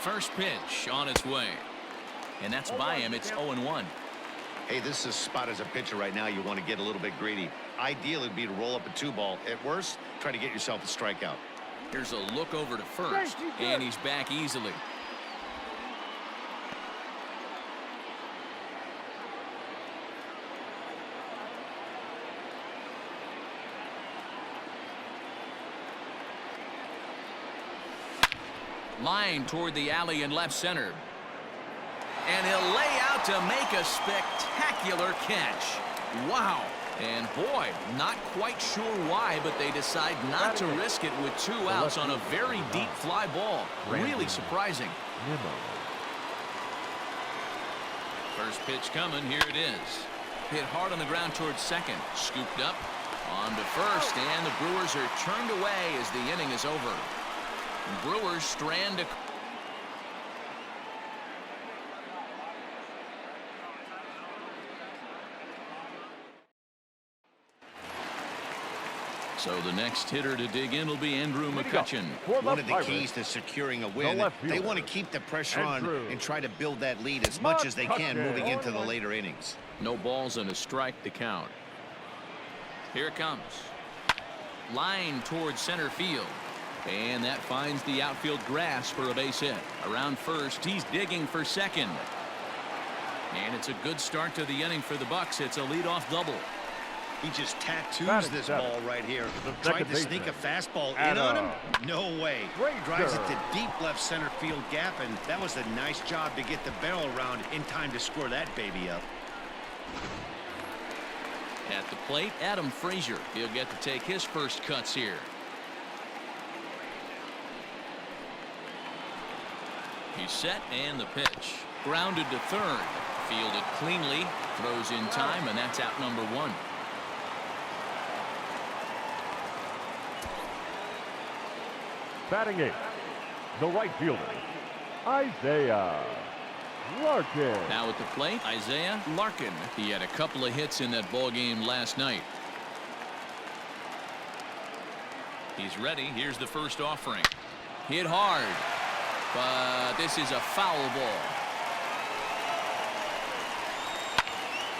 First pitch on its way. And that's by him. It's 0-1. Hey, this is a spot as a pitcher right now. You want to get a little bit greedy. Ideal would be to roll up a 2-ball. At worst, try to get yourself a strikeout. Here's a look over to first, and he's back easily. Line toward the alley in left center. And he'll lay out to make a spectacular catch. Wow. And boy, not quite sure why, but they decide not to risk it with 2 outs on a very deep fly ball. Really surprising. First pitch coming. Here it is. Hit hard on the ground towards second. Scooped up on to first, and the Brewers are turned away as the inning is over. Brewers strand a... So the next hitter to dig in will be Andrew McCutchen. One of the keys to securing a win, they want to keep the pressure on and try to build that lead as much as they can moving into the later innings. No balls and a strike to count. Here it comes. Line towards center field. And that finds the outfield grass for a base hit. Around first, he's digging for second. And it's a good start to the inning for the Bucks. It's a leadoff double. He just tattoos this ball right here. Tried to sneak a fastball in on him? No way. Drives it to deep left center field gap, and that was a nice job to get the barrel around in time to score that baby up. At the plate, Adam Frazier. He'll get to take his first cuts here. He's set, and the pitch. Grounded to third. Fielded cleanly. Throws in time, and that's out number 1. Batting 8, the right fielder, Isaiah Larkin. Now at the plate, Isaiah Larkin. He had a couple of hits in that ball game last night. He's ready. Here's the first offering. Hit hard. But this is a foul ball.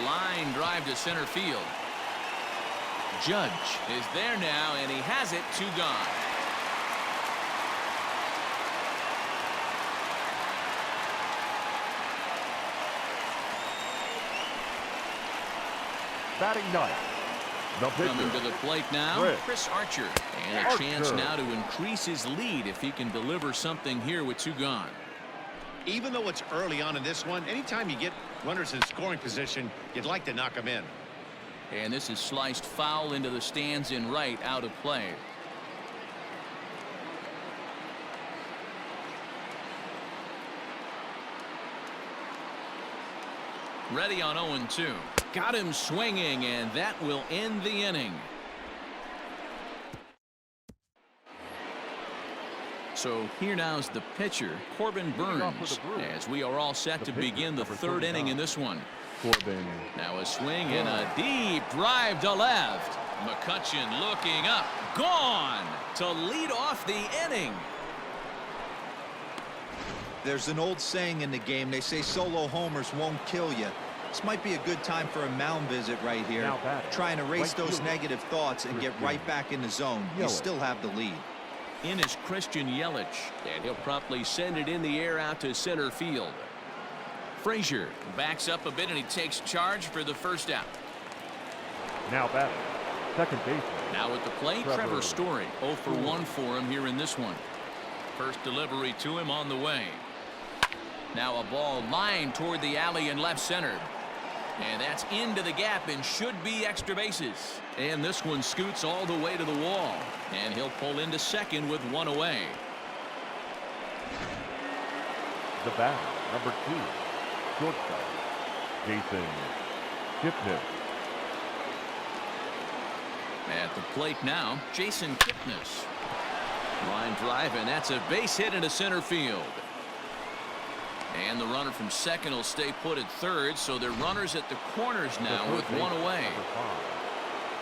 Line drive to center field. Judge is there now, and he has it. 2 gone. Batting 9, the pitcher. Coming to the plate now, Chris Archer. And a chance now to increase his lead if he can deliver something here with 2 gone. Even though it's early on in this one, anytime you get runners in scoring position, you'd like to knock them in. And this is sliced foul into the stands in right, out of play. Ready on 0-2. Got him swinging, and that will end the inning. So here now is the pitcher, Corbin Burns, as we are all set to begin the 3rd inning in this one. Corbin. Now a swing and a deep drive to left. McCutchen looking up. Gone to lead off the inning. There's an old saying in the game. They say solo homers won't kill you. This might be a good time for a mound visit right here. Try and erase those negative thoughts and get right back in the zone. You still have the lead. In is Christian Yelich, and he'll promptly send it in the air out to center field. Frazier backs up a bit, and he takes charge for the first out. Now batting, second baseman. Now at the plate, Trevor Story. 0 for 1 for him here in this one. First delivery to him on the way. Now a ball lined toward the alley in left center. And that's into the gap and should be extra bases. And this one scoots all the way to the wall. And he'll pull into second with 1 away. The batter, number 2, shortstop, Jason Kipnis. At the plate now, Jason Kipnis. Line drive, and that's a base hit into center field. And the runner from second will stay put at third, so they're runners at the corners now with 1 away.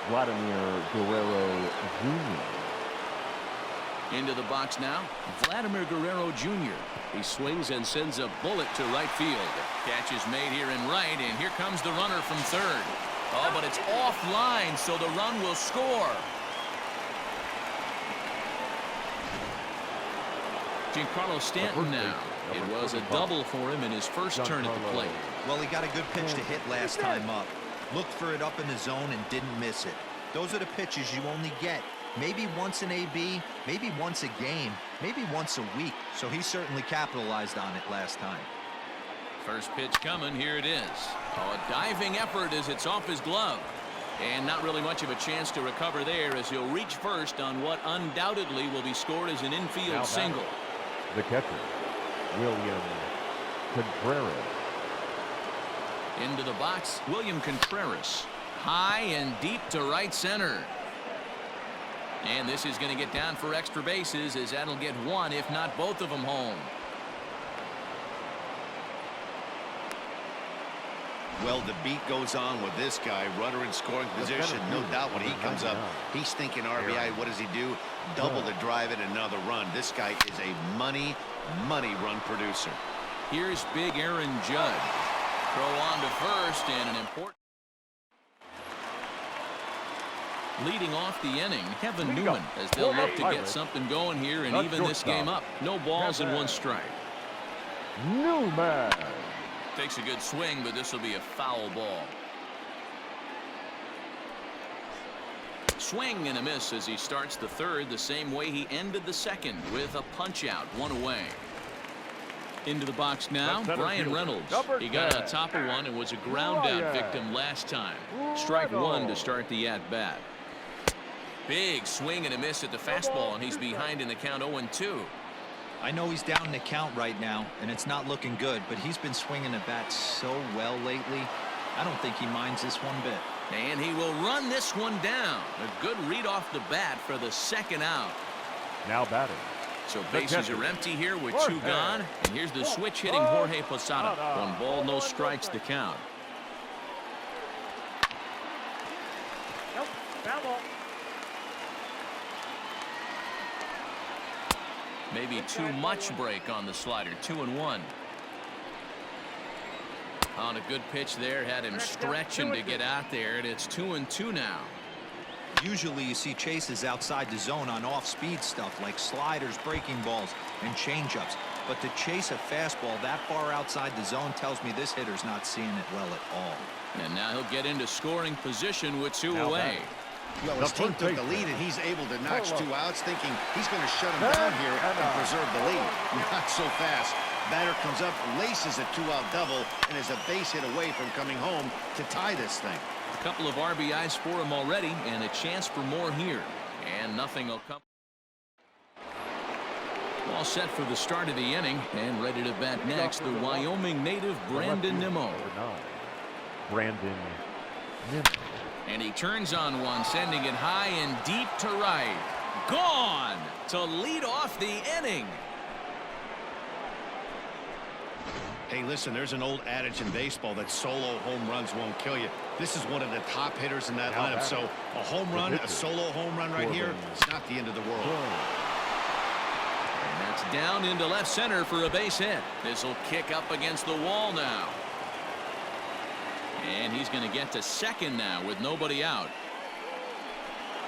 Vladimir Guerrero Jr. Into the box now, Vladimir Guerrero Jr. He swings and sends a bullet to right field. Catch is made here in right, and here comes the runner from third. Oh, but it's offline, so the run will score. Giancarlo Stanton now. It was a double for him in his first turn at the plate. Well, he got a good pitch to hit last time up. Looked for it up in the zone and didn't miss it. Those are the pitches you only get maybe once in AB, maybe once a game, maybe once a week. So he certainly capitalized on it last time. First pitch coming. Here it is. Oh, a diving effort as it's off his glove. And not really much of a chance to recover there as he'll reach first on what undoubtedly will be scored as an infield single. The catcher, William Contreras. Into the box, William Contreras. High and deep to right center. And this is going to get down for extra bases as that'll get one, if not both of them, home. Well, the beat goes on with this guy. Runner in scoring position. No doubt when he comes up, he's thinking RBI. What does he do? Double to drive it, another run. This guy is a money run producer. Here's big Aaron Judge. Throw on to first, and an important. Leading off the inning, Kevin Newman, as they'll look to get something going here and even this game up. No balls and one strike. Newman takes a good swing, but this will be a foul ball. Swing and a miss as he starts the third the same way he ended the second with a punch out, one away. Into the box now, Brian Reynolds. He got on top of one and was a ground out victim last time. Strike one to start the at bat. Big swing and a miss at the fastball, and he's behind in the count 0-2. I know he's down in the count right now, and it's not looking good, but he's been swinging the bat so well lately. I don't think he minds this one bit. And he will run this one down. A good read off the bat for the second out. now batting. So bases are empty here with two gone. And here's the switch hitting Jorge Posada. 1 ball, no strikes to count. Maybe too much break on the slider. 2-1. On a good pitch there, had him stretching to get out there, and it's 2-2 now. Usually you see chases outside the zone on off-speed stuff like sliders, breaking balls, and changeups. But to chase a fastball that far outside the zone tells me this hitter's not seeing it well at all. And now he'll get into scoring position with 2 away. Well, his team took the lead, and he's able to notch 2 outs, thinking he's going to shut him down here and preserve the lead. Not so fast. Batter comes up, laces a 2-out double, and is a base hit away from coming home to tie this thing. A couple of RBIs for him already, and a chance for more here. And nothing will come. All set for the start of the inning, and ready to bat next, the Wyoming native Brandon Nimmo. Brandon Nimmo. And he turns on one, sending it high and deep to right. Gone to lead off the inning. Hey, listen, there's an old adage in baseball that solo home runs won't kill you. This is one of the top hitters in that lineup. So a home run, a solo home run right here, it's not the end of the world. And that's down into left center for a base hit. This will kick up against the wall now. And he's going to get to second now with nobody out.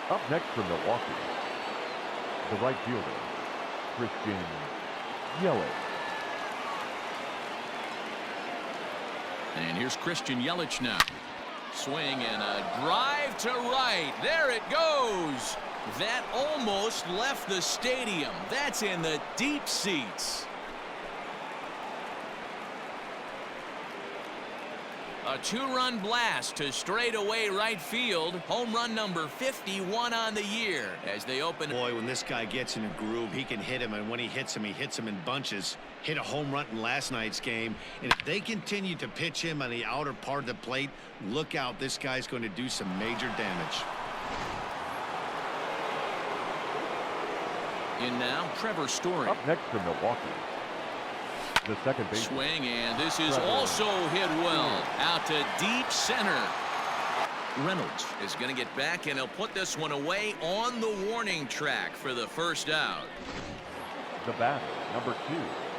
Up next for Milwaukee, the right fielder, Christian Yelich. And here's Christian Yelich now. Swing and a drive to right. There it goes. That almost left the stadium. That's in the deep seats. A 2-run blast to straightaway right field. Home run number 51 on the year as they open. Boy, when this guy gets in a groove, he can hit him, and when he hits him in bunches. Hit a home run in last night's game, and if they continue to pitch him on the outer part of the plate, look out, this guy's going to do some major damage. In now, Trevor Story. Up next for Milwaukee, the second base. Swing, and this is also hit well out to deep center. Reynolds is going to get back, and he'll put this one away on the warning track for the first out. The batter, number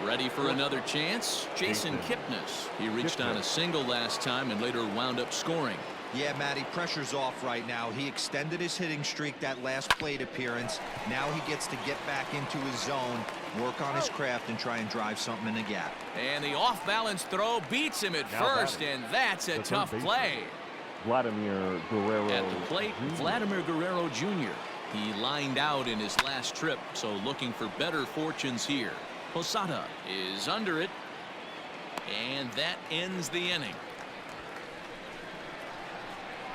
2. Ready for another chance? Jason Kipnis. He reached on a single last time and later wound up scoring. Yeah, Matty, pressure's off right now. He extended his hitting streak that last plate appearance. Now he gets to get back into his zone, work on his craft, and try and drive something in the gap. And the off-balance throw beats him at first, and that's a tough play. Vladimir Guerrero. At the plate, Vladimir Guerrero Jr. He lined out in his last trip, so looking for better fortunes here. Posada is under it, and that ends the inning.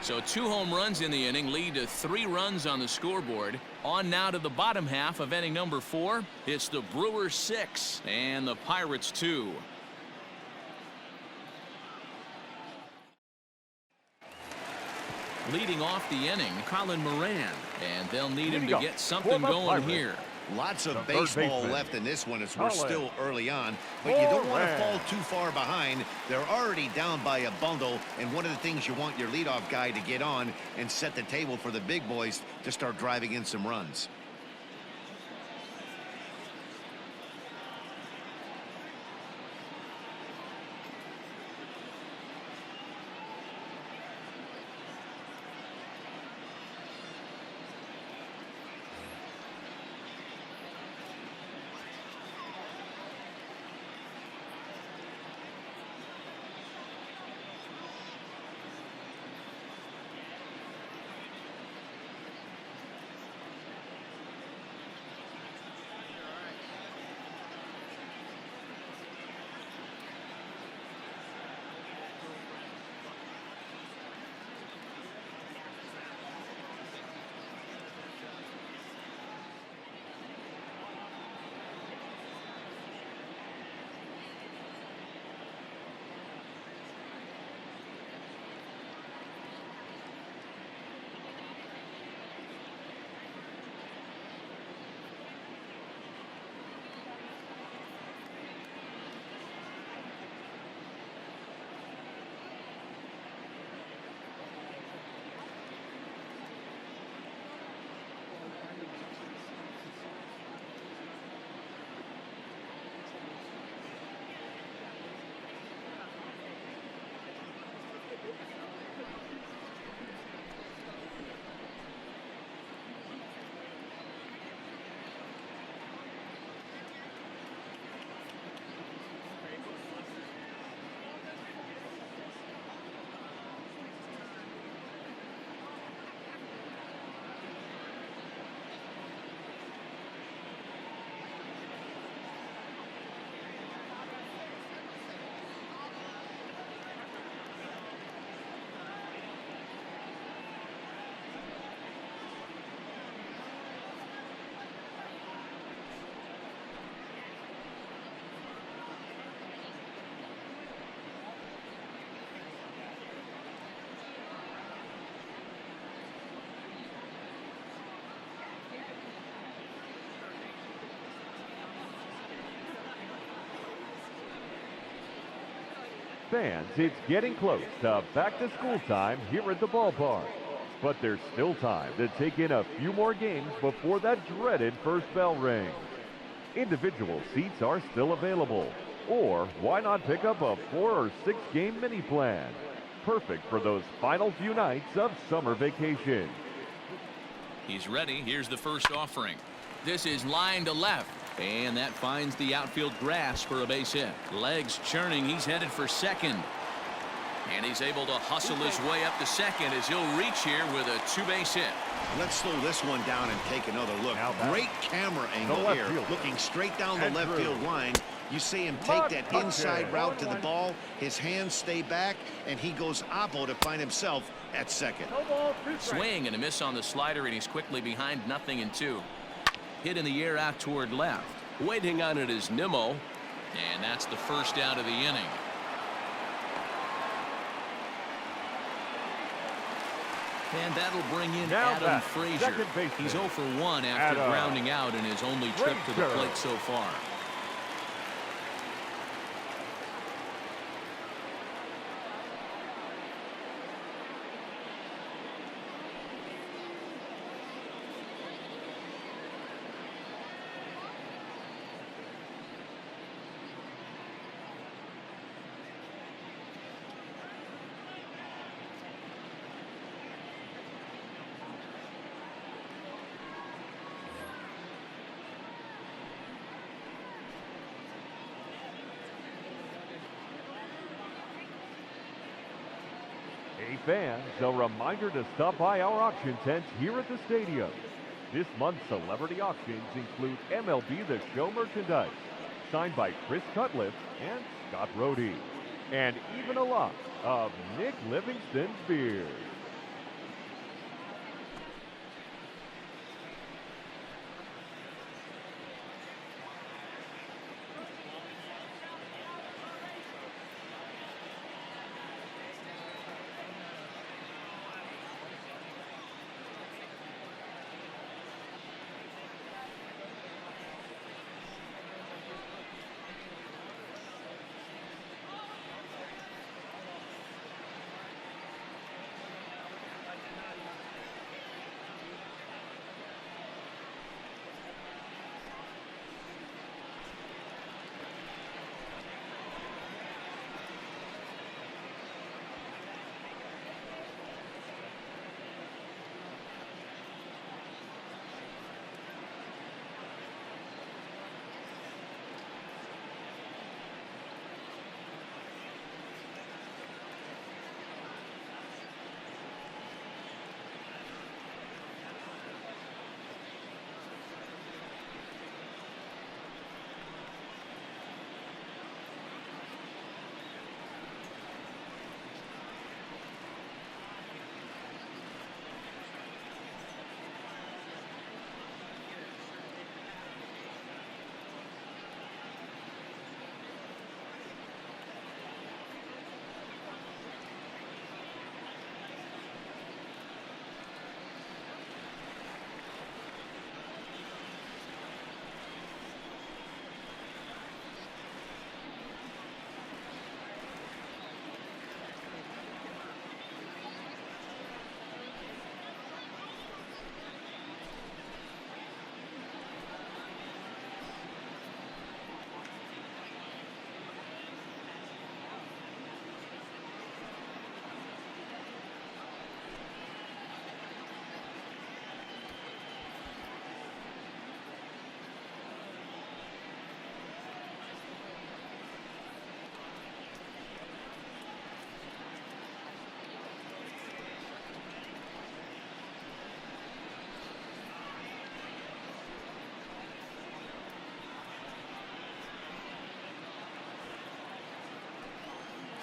So 2 home runs in the inning lead to 3 runs on the scoreboard. On now to the bottom half of inning number 4. It's the Brewers 6 and the Pirates 2. Leading off the inning, Colin Moran, and they'll need him to get something going here. Lots of baseball left in this one as we're still early on, but you don't want to fall too far behind. They're already down by a bundle, and one of the things you want your leadoff guy to get on and set the table for the big boys to start driving in some runs. Fans, it's getting close to back-to-school time here at the ballpark. But there's still time to take in a few more games before that dreaded first bell rings. Individual seats are still available. Or why not pick up a 4 or 6 game mini plan? Perfect for those final few nights of summer vacation. He's ready. Here's the first offering. This is line to left. And that finds the outfield grass for a base hit. Legs churning. He's headed for second. And he's able to hustle his way up to second as he'll reach here with a 2-base hit. Let's slow this one down and take another look. Great camera angle here. Looking straight down the left field line. You see him take that inside route to the ball. His hands stay back, and he goes oppo to find himself at second. Swing and a miss on the slider, and he's quickly behind 0-2. Hit in the air out toward left. Waiting on it is Nimmo, and that's the first out of the inning. And that'll bring in Adam Frazier. He's 0 for 1 after grounding out in his only trip to the plate so far. Hey fans, a reminder to stop by our auction tent here at the stadium. This month's celebrity auctions include MLB The Show merchandise, signed by Chris Cutlass and Scott Rohde, and even a lot of Nick Livingston's beers.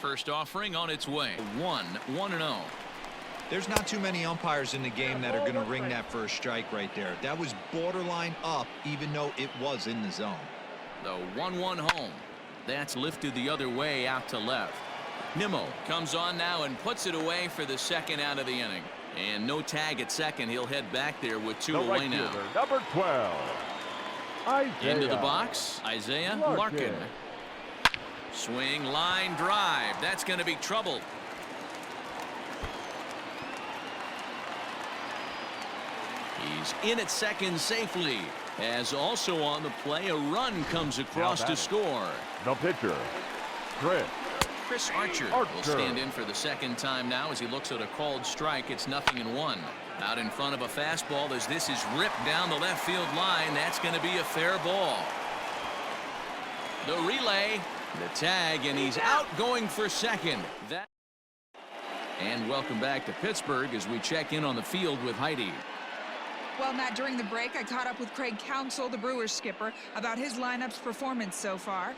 First offering on its way. 1-0. There's not too many umpires in the game that are going to ring that first strike right there. That was borderline up, even though it was in the zone. The 1-1 home. That's lifted the other way out to left. Nimmo comes on now and puts it away for the second out of the inning. And no tag at second. He'll head back there with two away now. Number 12. Isaiah. Into the box, Isaiah Larkin. Swing, line drive. That's going to be trouble. He's in at second safely. As also on the play, a run comes across to score. The pitcher, Chris Archer will stand in for the second time now as he looks at a called strike. It's 0-1. Out in front of a fastball as this is ripped down the left field line. That's going to be a fair ball. The relay, the tag, and he's out going for second. And welcome back to Pittsburgh as we check in on the field with Heidi. Well, Matt, during the break, I caught up with Craig Counsell, the Brewers skipper, about his lineup's performance so far.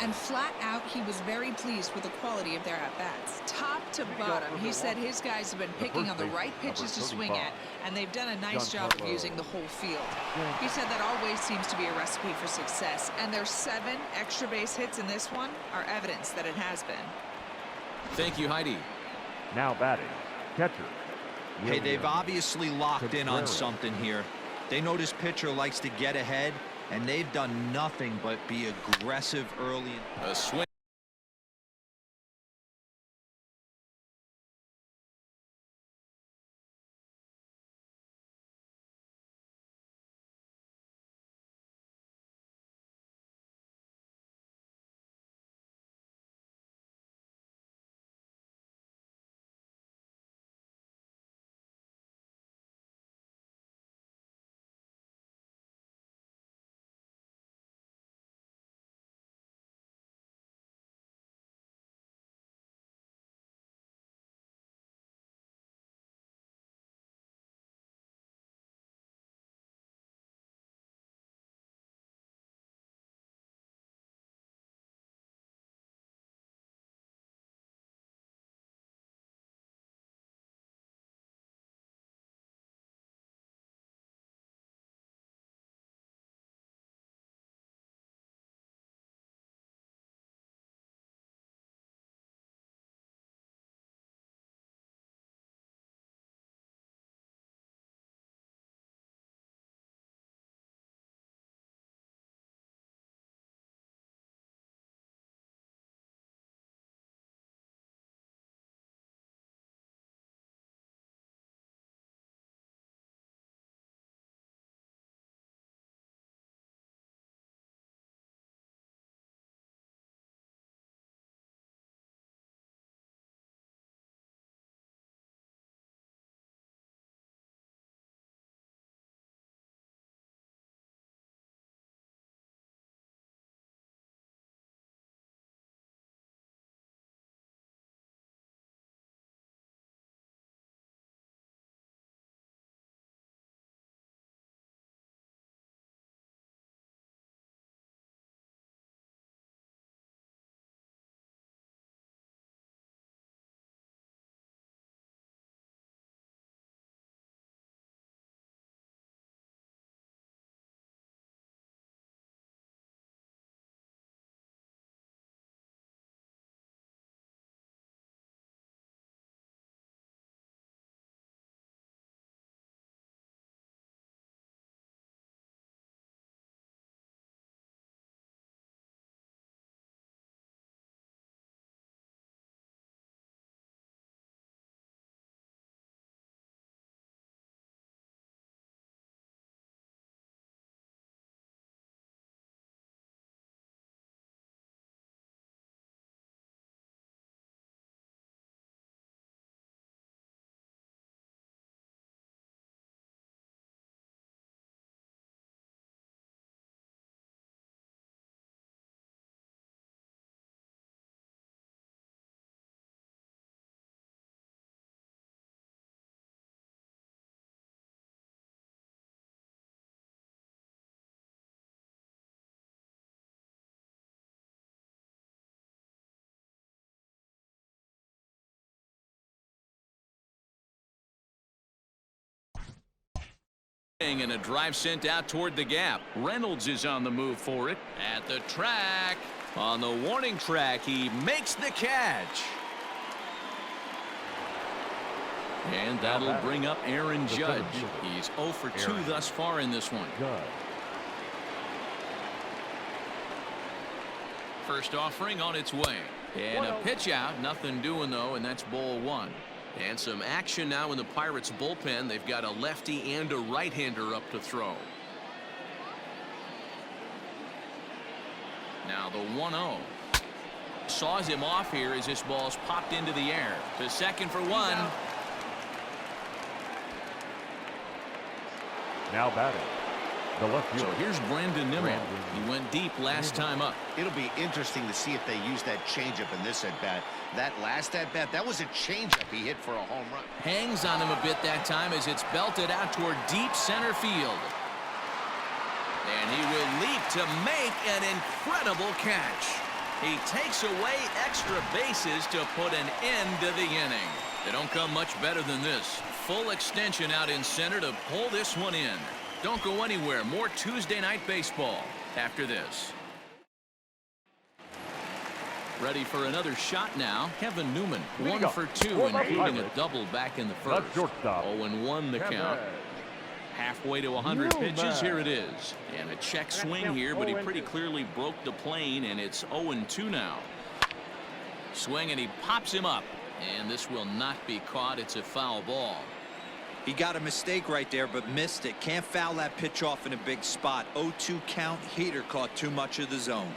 And flat out, he was very pleased with the quality of their at-bats. Top to bottom, he said his guys have been picking on the right pitches to swing at, and they've done a nice job of using the whole field. He said that always seems to be a recipe for success, and their 7 extra base hits in this one are evidence that it has been. Thank you, Heidi. Now batting, catcher. Hey, they've obviously locked in on something here. They know this pitcher likes to get ahead, and they've done nothing but be aggressive early. A swing. And a drive sent out toward the gap. Reynolds is on the move for it. At the track. On the warning track, he makes the catch. And that'll bring up Aaron Judge. He's 0 for 2 thus far in this one. First offering on its way. And a pitch out. Nothing doing, though, and that's ball 1. And some action now in the Pirates bullpen. They've got a lefty and a right-hander up to throw. Now the 1-0. Saws him off here as this ball's popped into the air. To second for 1. Now batting. The left fielder. So here's Brandon Nimmo. He went deep last time up. It'll be interesting to see if they use that changeup in this at-bat. That last at-bat, that was a changeup he hit for a home run. Hangs on him a bit that time as it's belted out toward deep center field. And he will leap to make an incredible catch. He takes away extra bases to put an end to the inning. They don't come much better than this. Full extension out in center to pull this one in. Don't go anywhere. More Tuesday Night Baseball after this. Ready for another shot now. Kevin Newman, 1 for 2, including a double back in the first. 0-1 the count. Halfway to 100 pitches. Here it is. And a check swing here, but he pretty clearly broke the plane, and it's 0-2 now. Swing, and he pops him up. And this will not be caught. It's a foul ball. He got a mistake right there, but missed it. Can't foul that pitch off in a big spot. 0-2 count. Heater caught too much of the zone.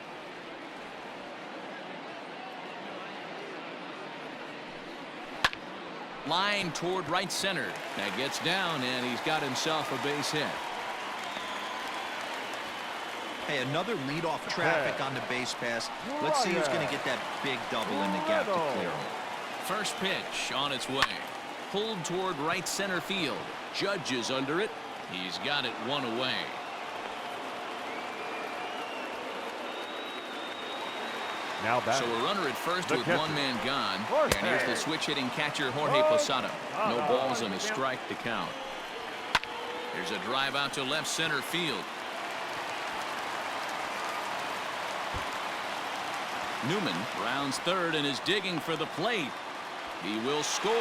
Line toward right center. That gets down, and he's got himself a base hit. Hey, another leadoff traffic on the base pass. Let's see who's going to get that big double in the gap to clear him. First pitch on its way. Pulled toward right center field. Judge is under it. He's got it 1 away. Now back. So a runner at first with 1 man gone. And here's the switch hitting catcher Jorge Posada. No balls and a strike to count. There's a drive out to left center field. Newman rounds third and is digging for the plate. He will score.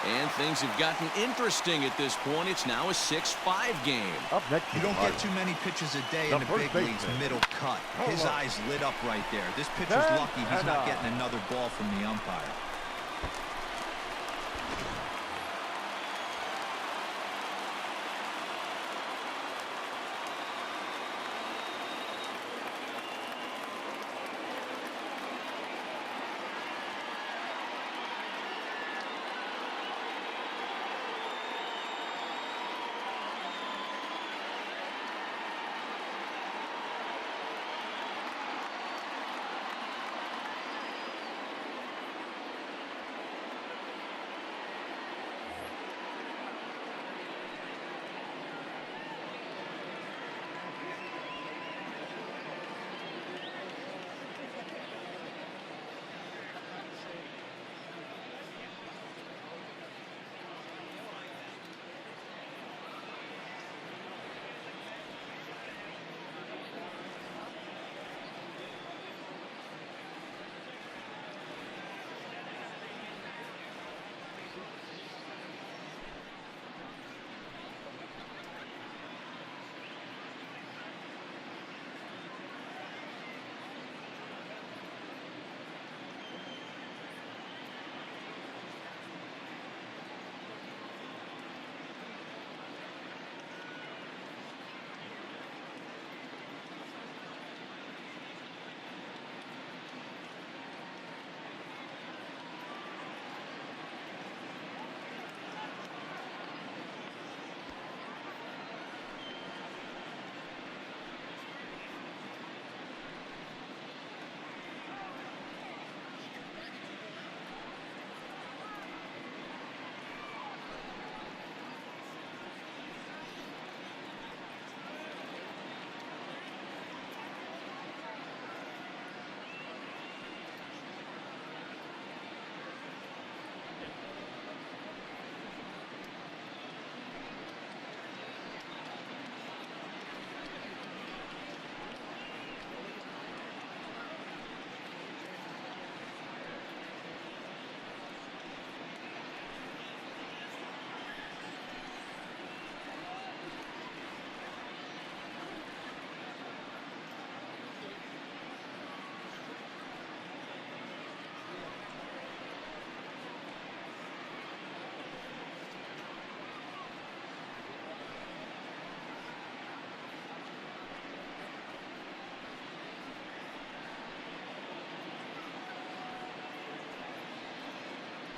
And things have gotten interesting at this point. It's now a 6-5 game. Up next, you don't get too many pitches a day in the big leagues. Middle cut. His eyes lit up right there. This pitcher's lucky he's not getting another ball from the umpire.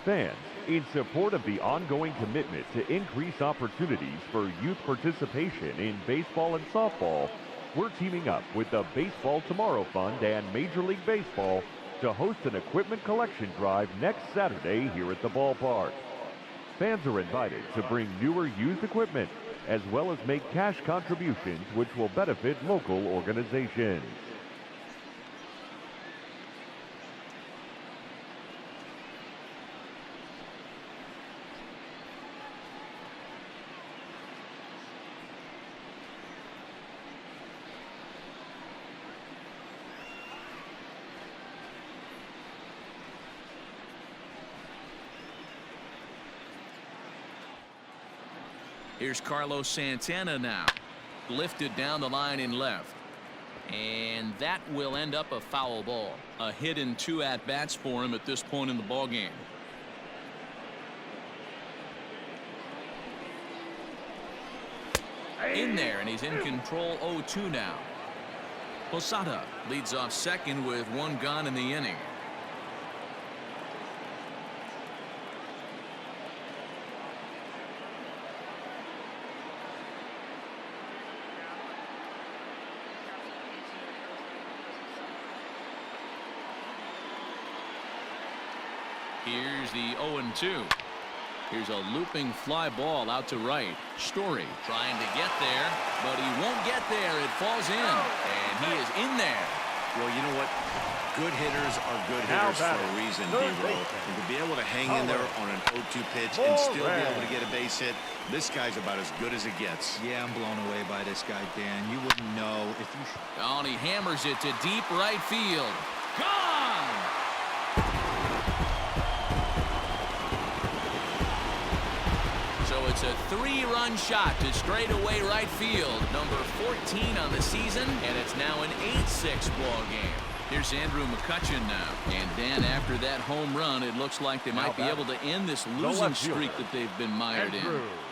Fans, in support of the ongoing commitment to increase opportunities for youth participation in baseball and softball, we're teaming up with the Baseball Tomorrow Fund and Major League Baseball to host an equipment collection drive next Saturday here at the ballpark. Fans are invited to bring newer used equipment, as well as make cash contributions which will benefit local organizations. Here's Carlos Santana now. Lifted down the line in left. And that will end up a foul ball. A hit in 2 at-bats for him at this point in the ballgame. In there, and he's in control 0-2 now. Posada leads off second with 1 gone in the inning. Here's the 0-2. Here's a looping fly ball out to right. Story trying to get there, but he won't get there. It falls in, and he is in there. Well, you know what? Good hitters are good hitters for a reason, D-Roll. And to be able to hang in there on an 0-2 pitch and still be able to get a base hit, this guy's about as good as it gets. Yeah, I'm blown away by this guy, Dan. You wouldn't know if you... Oh, and he hammers it to deep right field. Gone! So it's a 3-run shot to straightaway right field. Number 14 on the season, and it's now an 8-6 ball game. Here's Andrew McCutchen now. And Dan, after that home run, it looks like they might be able to end this losing streak that they've been mired in.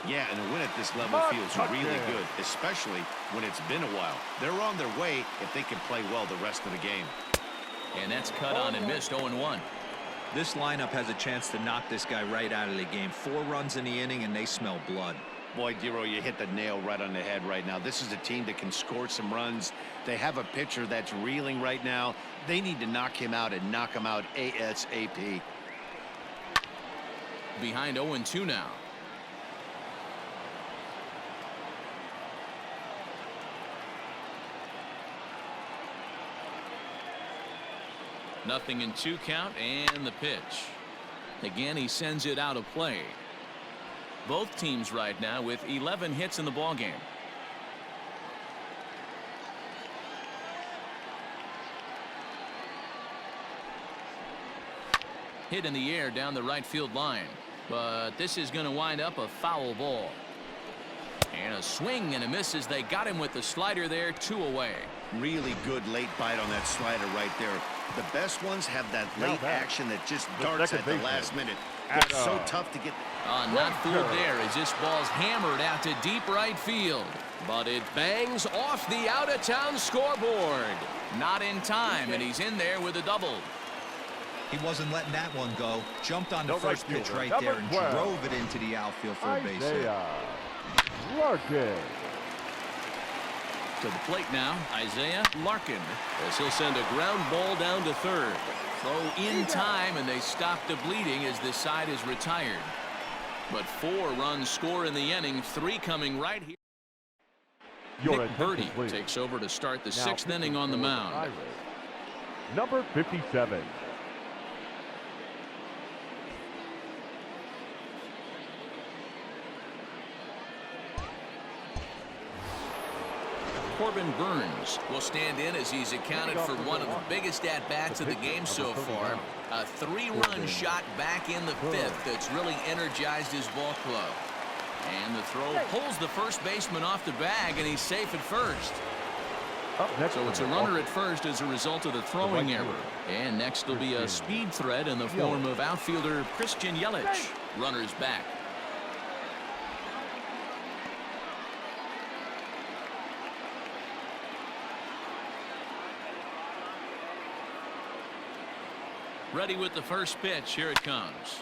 Yeah, and a win at this level feels really good, especially when it's been a while. They're on their way if they can play well the rest of the game. And that's cut on and missed 0-1. This lineup has a chance to knock this guy right out of the game. 4 runs in the inning, and they smell blood. Boy, Dero, you hit the nail right on the head right now. This is a team that can score some runs. They have a pitcher that's reeling right now. They need to knock him out and knock him out ASAP. Behind 0-2 now. Nothing in 2 count, and the pitch. Again, he sends it out of play. Both teams right now with 11 hits in the ballgame. Hit in the air down the right field line, but this is going to wind up a foul ball. And a swing and a miss as they got him with the slider there, 2 away. Really good late bite on that slider right there. The best ones have that late action that just darts at the last minute. It's so tough to get. Not fooled there as this ball's hammered out to deep right field. But it bangs off the out-of-town scoreboard. Not in time, and he's in there with a double. He wasn't letting that one go. Jumped on the first pitch right there and drove it into the outfield for a base hit. Larkin. To the plate now, Isaiah Larkin, as he'll send a ground ball down to third. Throw in time, and they stop the bleeding as this side is retired. But 4 runs score in the inning, 3 coming right here. Nick Birdie takes over to start the 6th inning on the mound. Number 57. Corbin Burns will stand in as he's accounted for one of the biggest at-bats of the game so far. A 3-run shot back in the 5th that's really energized his ball club. And the throw pulls the first baseman off the bag, and he's safe at first. So it's a runner at first as a result of the throwing error. And next will be a speed threat in the form of outfielder Christian Yelich. Runners back. Ready with the first pitch. Here it comes.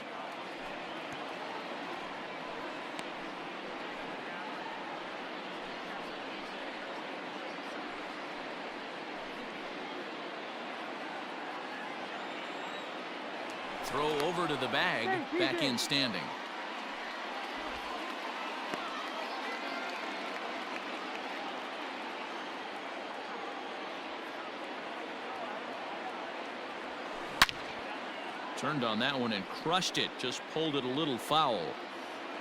throw over to the bag, back in standing. Turned on that one and crushed it. Just pulled it a little foul.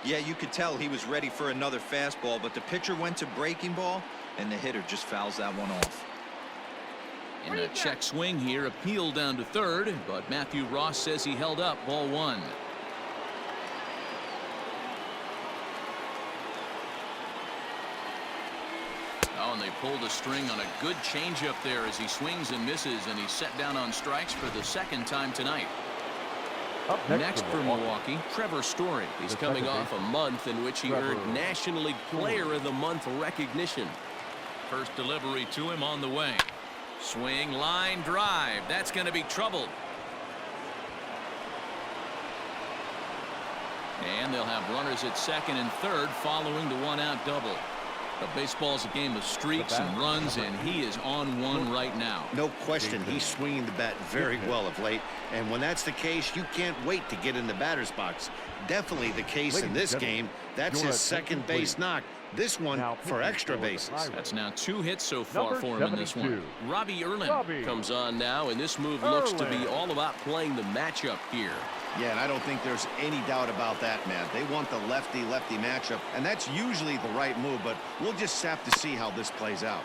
Yeah, you could tell he was ready for another fastball, but the pitcher went to breaking ball, and the hitter just fouls that one off. In a check swing here, appeal down to third, but Matthew Ross says he held up. Ball one. Oh, and they pulled a string on a good changeup there as he swings and misses, and he's set down on strikes for the second time tonight. Up next for Milwaukee, Trevor Story. He's coming off a month in which he earned National League Player of the Month recognition. First delivery to him on the way. Swing, line drive. That's going to be trouble. And they'll have runners at second and third following the one-out double. But baseball's a game of streaks and runs, and he is on one right now. No question, he's swinging the bat very well of late. And when that's the case, you can't wait to get in the batter's box. Definitely the case in this game. That's his second base knock. This one for extra bases. That's now 2 hits so far for him in this one. Robbie Erlin comes on now, and this move looks to be all about playing the matchup here. Yeah, and I don't think there's any doubt about that, man. They want the lefty-lefty matchup, and that's usually the right move, but we'll just have to see how this plays out.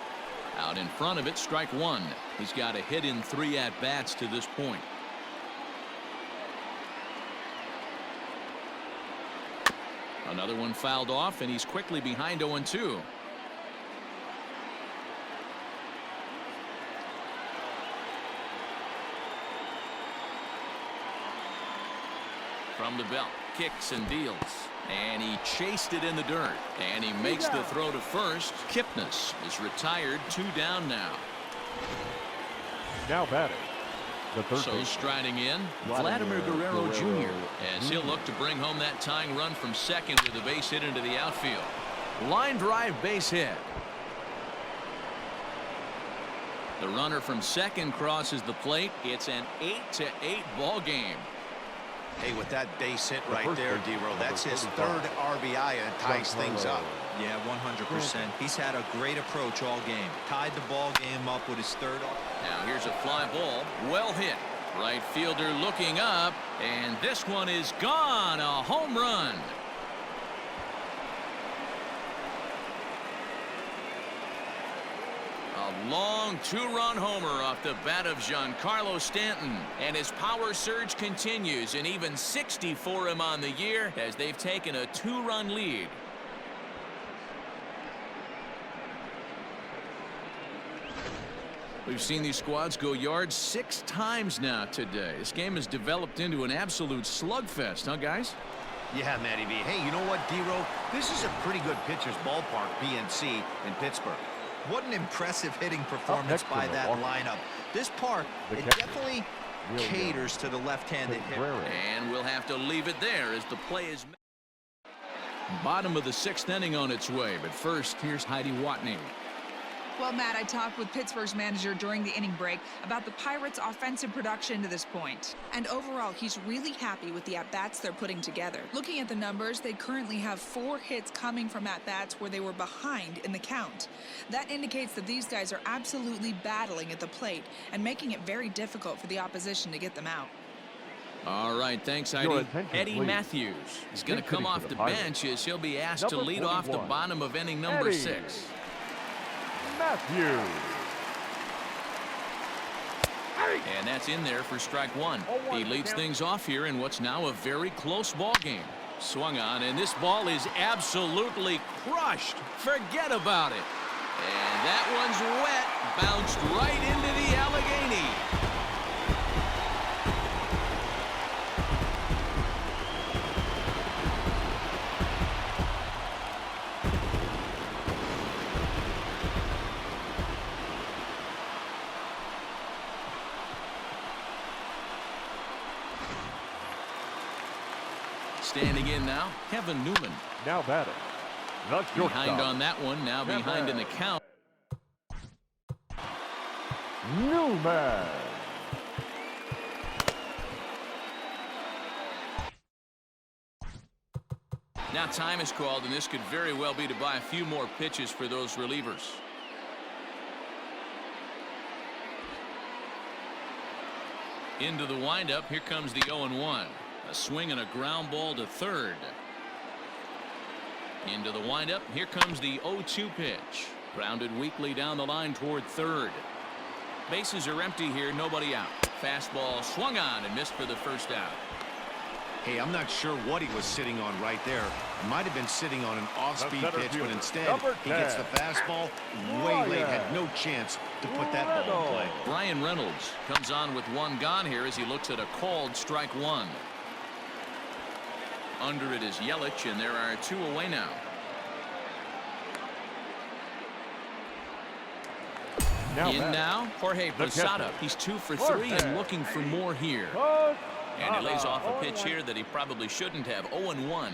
Out in front of it, strike one. He's got a hit in 3 at-bats to this point. Another one fouled off, and he's quickly behind 0-2. From the belt, kicks and deals. And he chased it in the dirt. And he makes the throw to first. Kipnis is retired, 2 down now. Now batting. So striding in, Vladimir Guerrero Jr. as he'll look to bring home that tying run from second with a base hit into the outfield. Line drive base hit. The runner from second crosses the plate. It's an 8-8 ball game. Hey, with that base hit right there, D-Row, that's his 3rd RBI and ties things up. Yeah, 100%. He's had a great approach all game. Tied the ball game up with his 3rd. Now here's a fly ball. Well hit. Right fielder looking up. And this one is gone. A home run. A long 2-run homer off the bat of Giancarlo Stanton. And his power surge continues. And even 60 for him on the year as they've taken a 2-run lead. We've seen these squads go yards 6 times now today. This game has developed into an absolute slugfest, huh, guys? Yeah, Matty B. Hey, you know what, D-Row? This is a pretty good pitcher's ballpark, PNC, in Pittsburgh. What an impressive hitting performance by that lineup. This park, it definitely caters to the left-handed hitter. And we'll have to leave it there as the play is bottom of the 6th inning on its way. But first, here's Heidi Watney. Well, Matt, I talked with Pittsburgh's manager during the inning break about the Pirates' offensive production to this point. And overall, he's really happy with the at-bats they're putting together. Looking at the numbers, they currently have 4 hits coming from at-bats where they were behind in the count. That indicates that these guys are absolutely battling at the plate and making it very difficult for the opposition to get them out. All right, thanks, Heidi. Eddie Matthews is going to come off the bench as he'll be asked to lead off the bottom of inning number 6. Matthews. And that's in there for strike 1. He leads things off here in what's now a very close ball game. Swung on, and this ball is absolutely crushed. Forget about it. And that one's wet. Bounced right into the Allegheny. Standing in now, Kevin Newman. Now batting. Behind on that one, now behind in the count. Newman. Now time is called, and this could very well be to buy a few more pitches for those relievers. Into the windup. Here comes the 0-1. A swing and a ground ball to third. Into the windup. Here comes the 0-2 pitch. Grounded weakly down the line toward third. Bases are empty here. Nobody out. Fastball swung on and missed for the first out. Hey, I'm not sure what he was sitting on right there. Might have been sitting on an off-speed pitch, but instead he gets the fastball way late. Had no chance to put that ball in play. Brian Reynolds comes on with one gone here as he looks at a called strike one. Under it is Yelich, and there are two away now. Now Jorge Posada. He's 2 for 3 and looking for more here. And he lays off a pitch here that he probably shouldn't have. 0-1.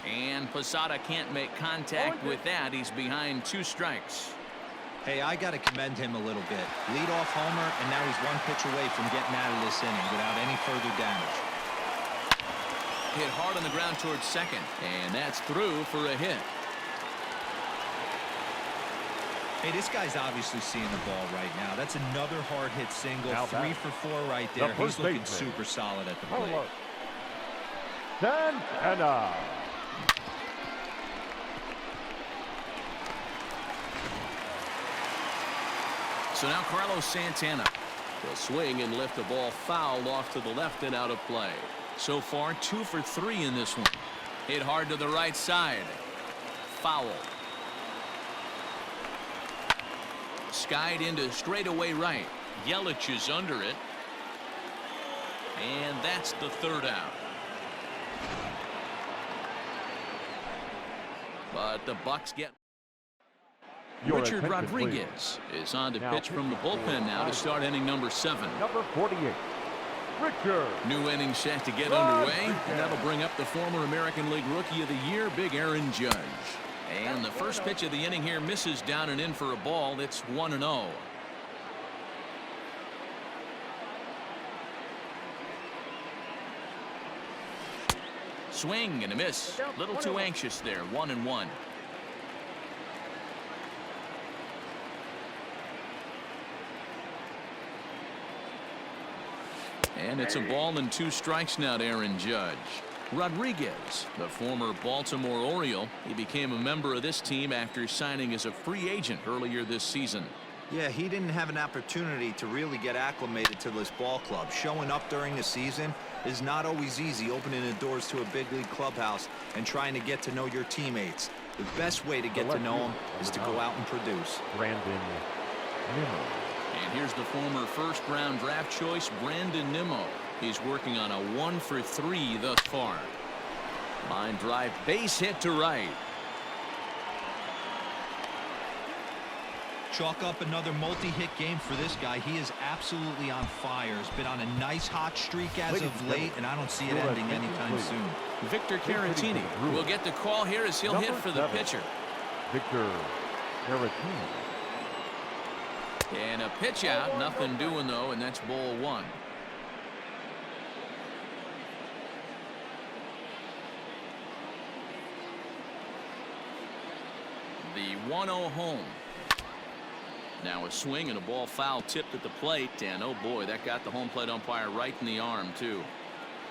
And Posada can't make contact with that. He's behind 2 strikes. Hey, I got to commend him a little bit. Leadoff homer, and now he's 1 pitch away from getting out of this inning without any further damage. Hit hard on the ground towards second, and that's through for a hit. Hey, this guy's obviously seeing the ball right now. That's another hard hit single. 3 for 4 right there. He's looking super solid at the plate. Santana. So now Carlos Santana will swing and lift the ball foul off to the left and out of play. So far 2 for 3 in this one. Hit hard to the right side. Foul. Skied into straightaway right. Yelich is under it. And that's the third out. But the Bucks get. Richard Rodriguez is on to pitch from the bullpen now to start inning number 7. Number 48. Richard. New inning set to get underway, and that'll bring up the former American League Rookie of the Year, Big Aaron Judge. And the first pitch of the inning here misses down and in for a ball. It's 1-0. Swing and a miss. A little too anxious there. 1-1. And it's a ball and 2 strikes now to Aaron Judge. Rodriguez, the former Baltimore Oriole, he became a member of this team after signing as a free agent earlier this season. Yeah, he didn't have an opportunity to really get acclimated to this ball club. Showing up during the season is not always easy, opening the doors to a big league clubhouse and trying to get to know your teammates. The best way to get to know them is to go out and produce. Brandon Nimmo. And here's the former first-round draft choice, Brandon Nimmo. He's working on a 1 for 3 thus far. Line drive, base hit to right. Chalk up another multi-hit game for this guy. He is absolutely on fire. He's been on a nice hot streak as of late, and I don't see it ending anytime soon. Victor Caratini will get the call here as he'll hit for the pitcher. Victor Caratini. And a pitch out, nothing doing though, and that's ball 1. The 1-0 home. Now a swing and a ball foul tipped at the plate, and oh boy, that got the home plate umpire right in the arm too.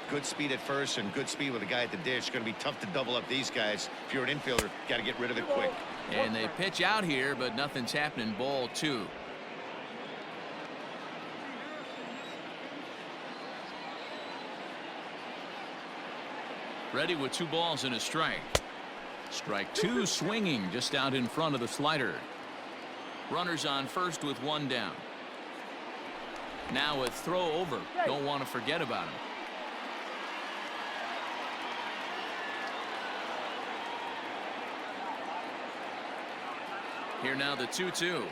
Good speed at first and good speed with a guy at the dish. It's going to be tough to double up these guys. If you're an infielder, got to get rid of it quick. And they pitch out here, but nothing's happening. Ball 2. Ready with 2 balls and a strike. Strike 2 swinging just out in front of the slider. Runners on first with 1 down. Now a throw over. Don't want to forget about him. Here now the 2-2.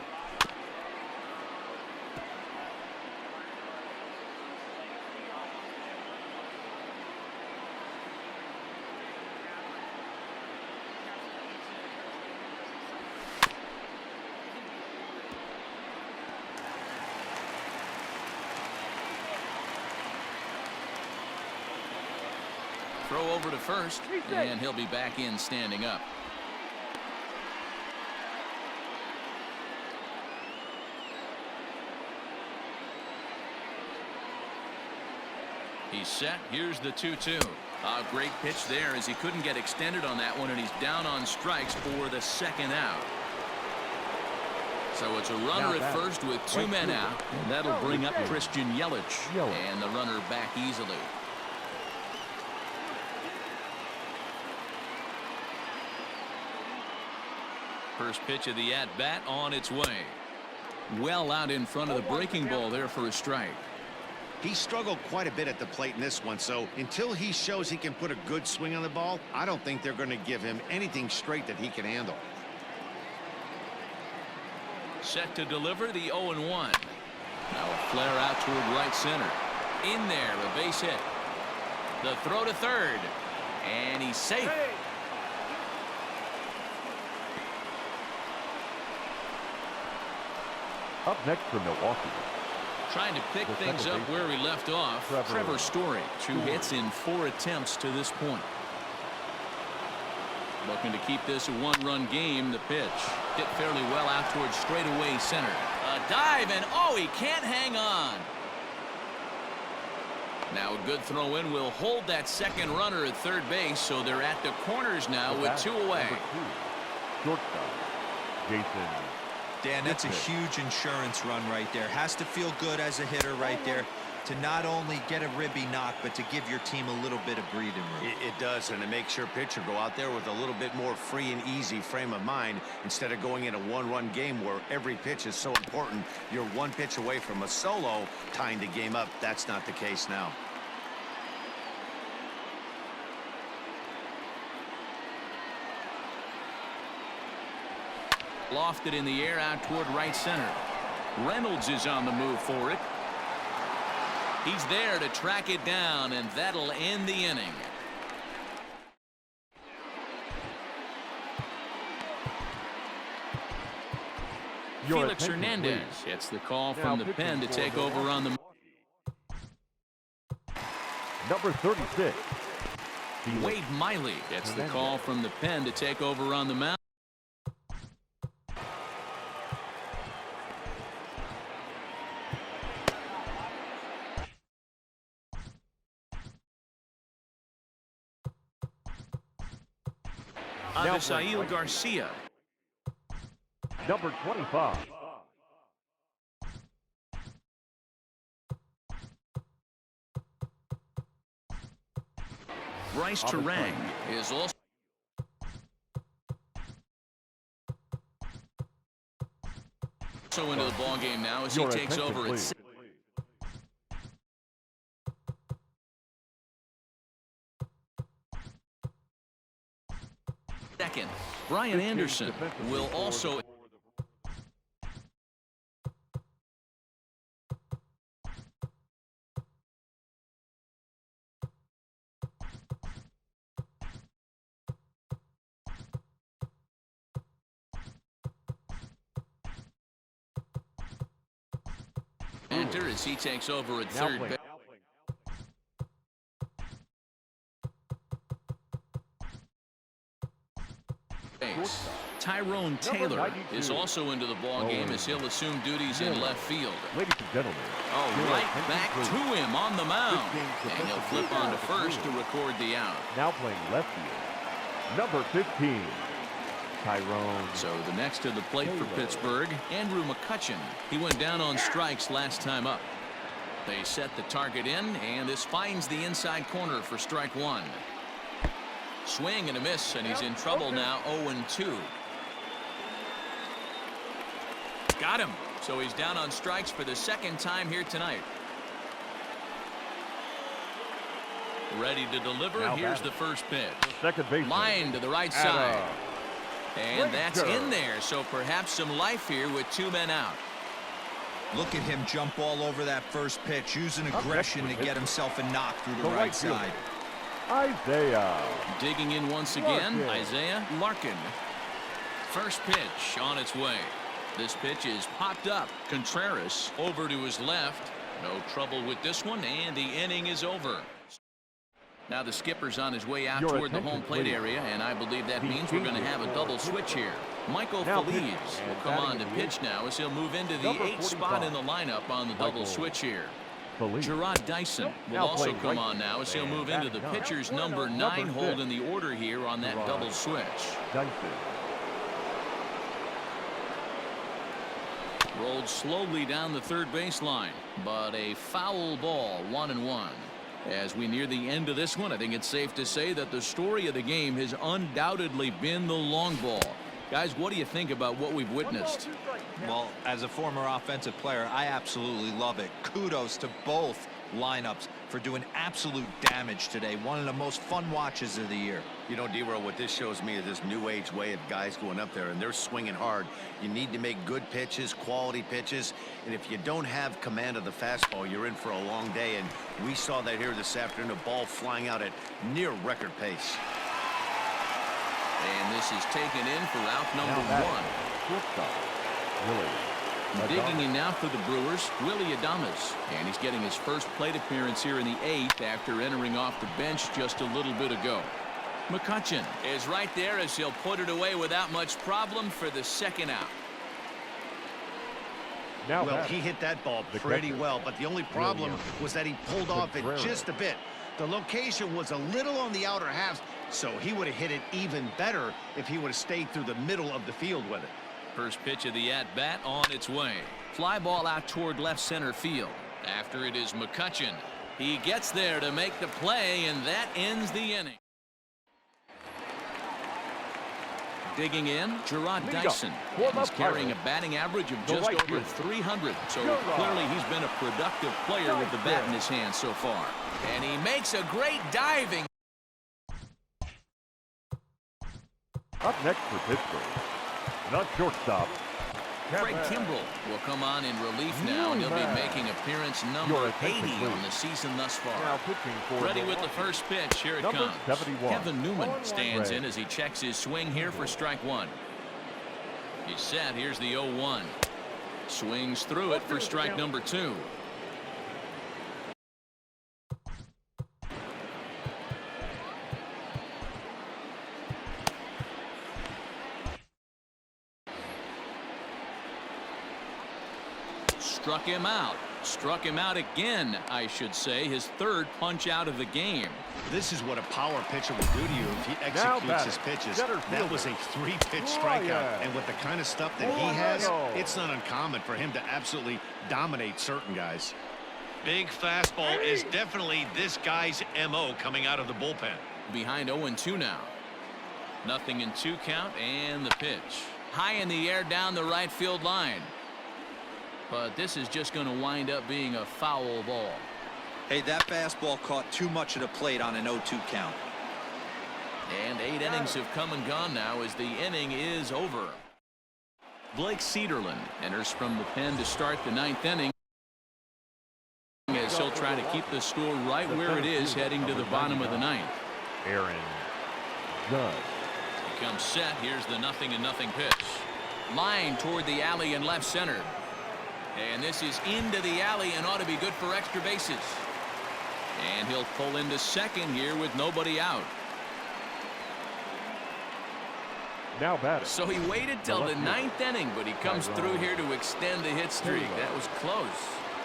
Throw over to first, and he'll be back in standing up. He's set. Here's the 2-2. A great pitch there as he couldn't get extended on that one, and he's down on strikes for the second out. So it's a runner at first with two men out, and that'll bring up Christian Yelich, and the runner back easily. First pitch of the at-bat on its way. Well out in front of the breaking ball there for a strike. He struggled quite a bit at the plate in this one, so until he shows he can put a good swing on the ball, I don't think they're going to give him anything straight that he can handle. Set to deliver the 0-1. Now a flare out toward right center. In there, a base hit. The throw to third, and he's safe. Up next for Milwaukee. Trying to pick things up where he left off. Trevor Story, 2 hits in 4 attempts to this point. Looking to keep this a one-run game. The pitch hit fairly well out towards straightaway center. A dive, and oh, he can't hang on. Now a good throw in will hold that second runner at third base, so they're at the corners now with 2 away. Shortstop, Jason. Dan, that's a huge insurance run right there. Has to feel good as a hitter right there to not only get a ribby knock, but to give your team a little bit of breathing room. It does, and it makes your pitcher go out there with a little bit more free and easy frame of mind instead of going in a one-run game where every pitch is so important. You're one pitch away from a solo tying the game up. That's not the case now. Lofted in the air out toward right center. Reynolds is on the move for it. He's there to track it down, and that'll end the inning. Felix Hernandez gets the call from the pen to take over on the. Number 36. Wade Miley gets the call from the pen to take over on the mound. Avisail Garcia. Number 25. Bryce Terang is also into the ball game now as he takes over at 6. Second, Brian Anderson will also. Enter as he takes over at third base. Tyrone Taylor is also into the ball game as he'll assume duties in left field. Ladies and gentlemen. Oh, right back to him on the mound. And he'll flip on to first to record the out. Now playing left field. Number 15. Tyrone. So the next to the plate for Pittsburgh, Andrew McCutchen. He went down on strikes last time up. They set the target in, and this finds the inside corner for strike 1. Swing and a miss, and he's in trouble now. 0-2. Got him. So he's down on strikes for the second time here tonight. Ready to deliver. Now here's the first pitch. Second base. Line to the right side. And that's in there. So perhaps some life here with 2 men out. Look at him jump all over that first pitch, using aggression to get himself a knock through the right side. Isaiah. Digging in once again, Isaiah Larkin. First pitch on its way. This pitch is popped up. Contreras over to his left. No trouble with this one, and the inning is over. Now the skipper's on his way out toward the home plate area, and I believe that means we're going to have a double switch here. Michael Feliz will come on to pitch now as he'll move into the 8th spot in the lineup on the double switch here. Gerard Dyson will also come on now as he'll move into the pitcher's number 9 hold in the order here on that double switch. Rolled slowly down the third baseline, but a foul ball, 1-1. As we near the end of this one, I think it's safe to say that the story of the game has undoubtedly been the long ball. Guys, what do you think about what we've witnessed? Well, as a former offensive player, I absolutely love it. Kudos to both lineups for doing absolute damage today. One of the most fun watches of the year. You know, D-Roll, what this shows me is this new age way of guys going up there, and they're swinging hard. You need to make good pitches, quality pitches, and if you don't have command of the fastball, you're in for a long day, and we saw that here this afternoon, a ball flying out at near record pace. And this is taken in for out number 1. Digging in now for the Brewers, Willie Adames. And he's getting his first plate appearance here in the 8th after entering off the bench just a little bit ago. McCutchen is right there as he'll put it away without much problem for the second out. Well, he hit that ball pretty well, but the only problem was that he pulled off it just a bit. The location was a little on the outer half, so he would have hit it even better if he would have stayed through the middle of the field with it. First pitch of the at-bat on its way. Fly ball out toward left center field. After it is McCutchen. He gets there to make the play, and that ends the inning. Digging in, Gerard Dyson. He's carrying a batting average of just over 300. So clearly he's been a productive player with the bat in his hand so far. And he makes a great diving. Up next for Pittsburgh, the shortstop, Craig Kimbrell will come on in relief now, and he'll be making appearance number 80 on the season thus far. Ready with the first pitch. Here it comes. 71. Kevin Newman stands in as he checks his swing here for strike 1. He's set. Here's the 0-1. Swings through it for strike number 2. Struck him out again, I should say. His third punch out of the game. This is what a power pitcher will do to you if he executes his pitches. That was a 3-pitch strikeout, and with the kind of stuff that he has, it's not uncommon for him to absolutely dominate certain guys. Big fastball is definitely this guy's MO coming out of the bullpen. Behind 0-2 now. Nothing in 2 count, and the pitch. High in the air down the right field line. But this is just going to wind up being a foul ball. Hey, that fastball caught too much of the plate on an 0-2 count. And 8 innings have come and gone now as the inning is over. Blake Cederland enters from the pen to start the 9th inning, as he'll try to keep the score right where it is heading to the bottom of the 9th. Aaron Judge. He comes set. Here's the 0-0 pitch. Line toward the alley in left center. And this is into the alley and ought to be good for extra bases. And he'll pull into second here with nobody out. Now batting. So he waited till the 9th inning, but he comes through here to extend the hit streak. That was close.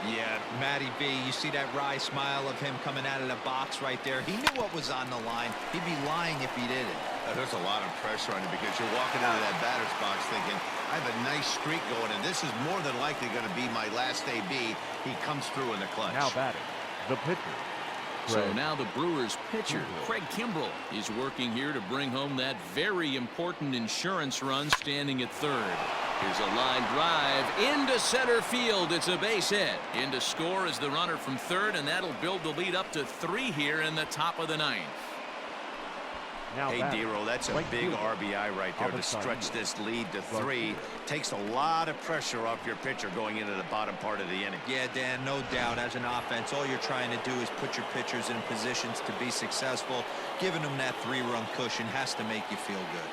Yeah, Matty B, you see that wry smile of him coming out of the box right there. He knew what was on the line. He'd be lying if he didn't. There's a lot of pressure on you because you're walking into that batter's box thinking, I have a nice streak going, and this is more than likely going to be my last AB. He comes through in the clutch. Now batting, the pitcher. So now the Brewers pitcher, Craig Kimbrell, is working here to bring home that very important insurance run, standing at third. Here's a line drive into center field. It's a base hit. In to score is the runner from third, and that'll build the lead up to 3 here in the top of the 9th. Hey, D-Roll, that's a big RBI right there to stretch this lead to 3. Takes a lot of pressure off your pitcher going into the bottom part of the inning. Yeah, Dan, no doubt. As an offense, all you're trying to do is put your pitchers in positions to be successful. Giving them that 3-run cushion has to make you feel good.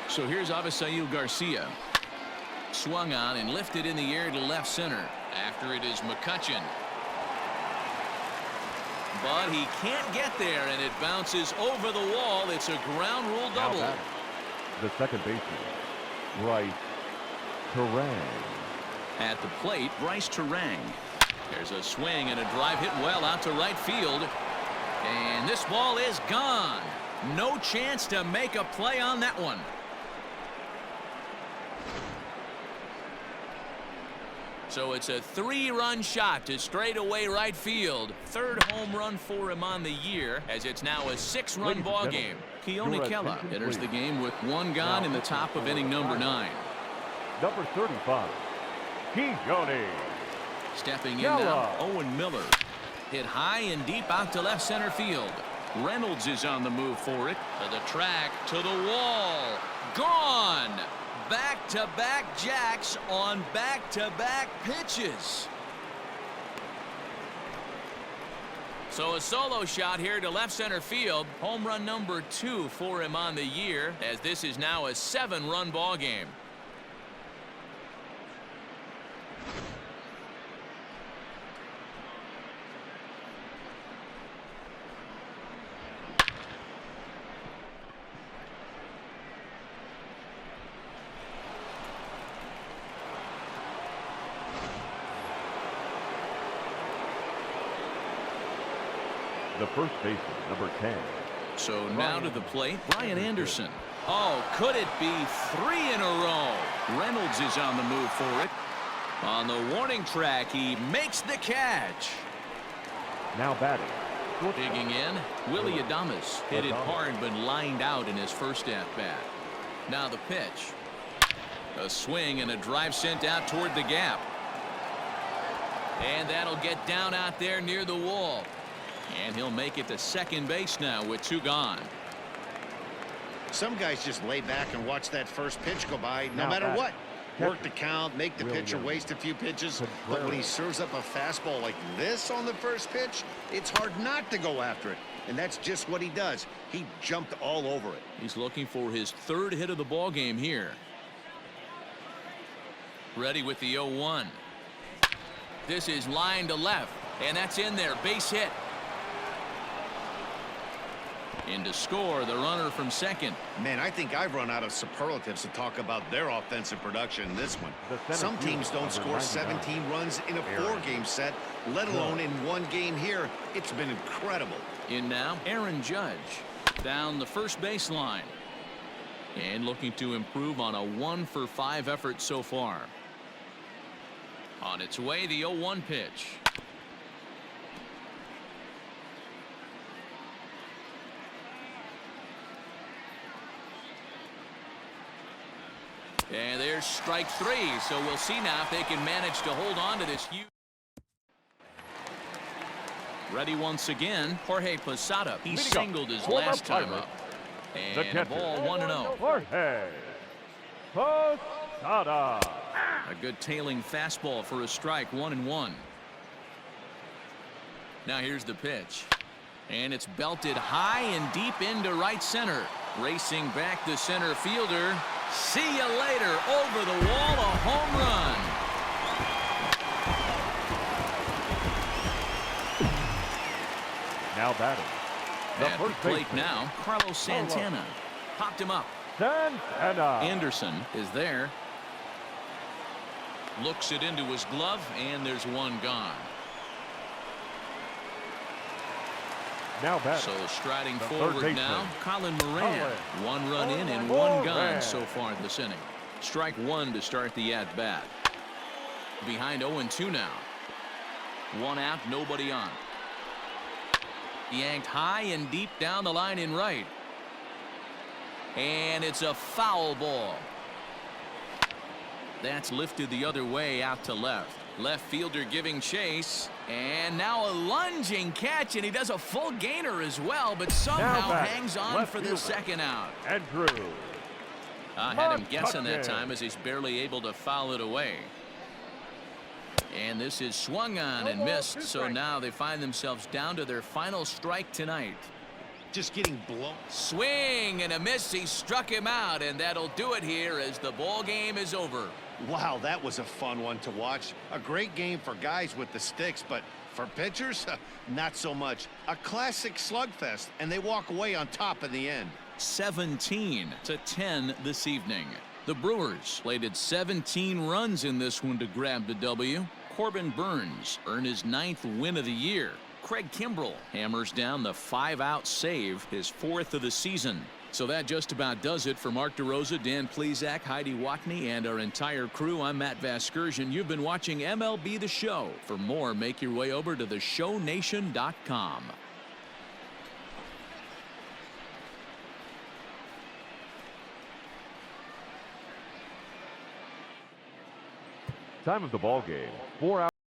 So here's Avisail Garcia. Swung on and lifted in the air to left center. After it is McCutchen. But he can't get there, and it bounces over the wall. It's a ground rule double. The second baseman, Bryce Terang. At the plate, Bryce Terang. There's a swing and a drive hit well out to right field. And this ball is gone. No chance to make a play on that one. So it's a 3-run shot to straightaway right field. Third home run for him on the year, as it's now a 6-run ball game. Keone Kela enters the game with 1 gone in the top of inning number 9. Number 35, Keone. Stepping in now, Owen Miller. Hit high and deep out to left center field. Reynolds is on the move for it. To the track, to the wall. Gone! Back-to-back jacks on back-to-back pitches. So a solo shot here to left center field. Home run number 2 for him on the year, as this is now a 7-run ball game. The first baseman, number 10. So now to the plate, Brian Anderson. Oh, could it be 3 in a row? Reynolds is on the move for it. On the warning track, he makes the catch. Now batting. Digging in, Willie Adames. Hit it hard but lined out in his first at-bat. Now the pitch. A swing and a drive sent out toward the gap. And that'll get down out there near the wall. And he'll make it to second base now with 2 gone. Some guys just lay back and watch that first pitch go by no matter what. Work the count, make the pitcher waste a few pitches. But when he serves up a fastball like this on the first pitch, it's hard not to go after it. And that's just what he does. He jumped all over it. He's looking for his 3rd hit of the ball game here. Ready with the 0-1. This is line to left, and that's in there. Base hit. In to score, the runner from second. Man, I think I've run out of superlatives to talk about their offensive production in this one. Some teams don't score 17 runs in a 4-game set, let alone in 1 game here. It's been incredible. In now, Aaron Judge down the first baseline. And looking to improve on a 1-for-5 effort so far. On its way, the 0-1 pitch. And there's strike 3, so we'll see now if they can manage to hold on to this huge. Ready once again, Jorge Posada. He singled his last time up. And a ball 1-0. Jorge Posada. A good tailing fastball for a strike, 1-1. Now here's the pitch. And it's belted high and deep into right center. Racing back the center fielder. See you later. Over the wall, a home run. Now batting. The At first the plate baseman, now, Carlos Santana. Popped him up. Santana. Anderson is there. Looks it into his glove, and there's 1 gone. Now batting. So striding The third forward baseman, now, Colin Moran. 1 run in and 1 gone so far this inning. Strike 1 to start the at-bat. Behind 0-2 now. 1 out, nobody on. Yanked high and deep down the line in right. And it's a foul ball. That's lifted the other way out to left. Left fielder giving chase. And now a lunging catch, and he does a full gainer as well, but somehow hangs on for the second out. Andrew. I had him guessing that time, as he's barely able to foul it away. And this is swung on and missed, so now they find themselves down to their final strike tonight. just getting blown. Swing and a miss. He struck him out, and that'll do it here as the ball game is over. Wow, that was a fun one to watch. A great game for guys with the sticks, but for pitchers, not so much. A classic slugfest, and they walk away on top in the end. 17-10 this evening. The Brewers slated 17 runs in this one to grab the W. Corbin Burns earned his 9th win of the year. Craig Kimbrell hammers down the 5-out save, his 4th of the season. So that just about does it for Mark DeRosa, Dan Plesac, Heidi Watney, and our entire crew. I'm Matt Vasgersian. You've been watching MLB The Show. For more, make your way over to theshownation.com. Time of the ball game, 4 hours.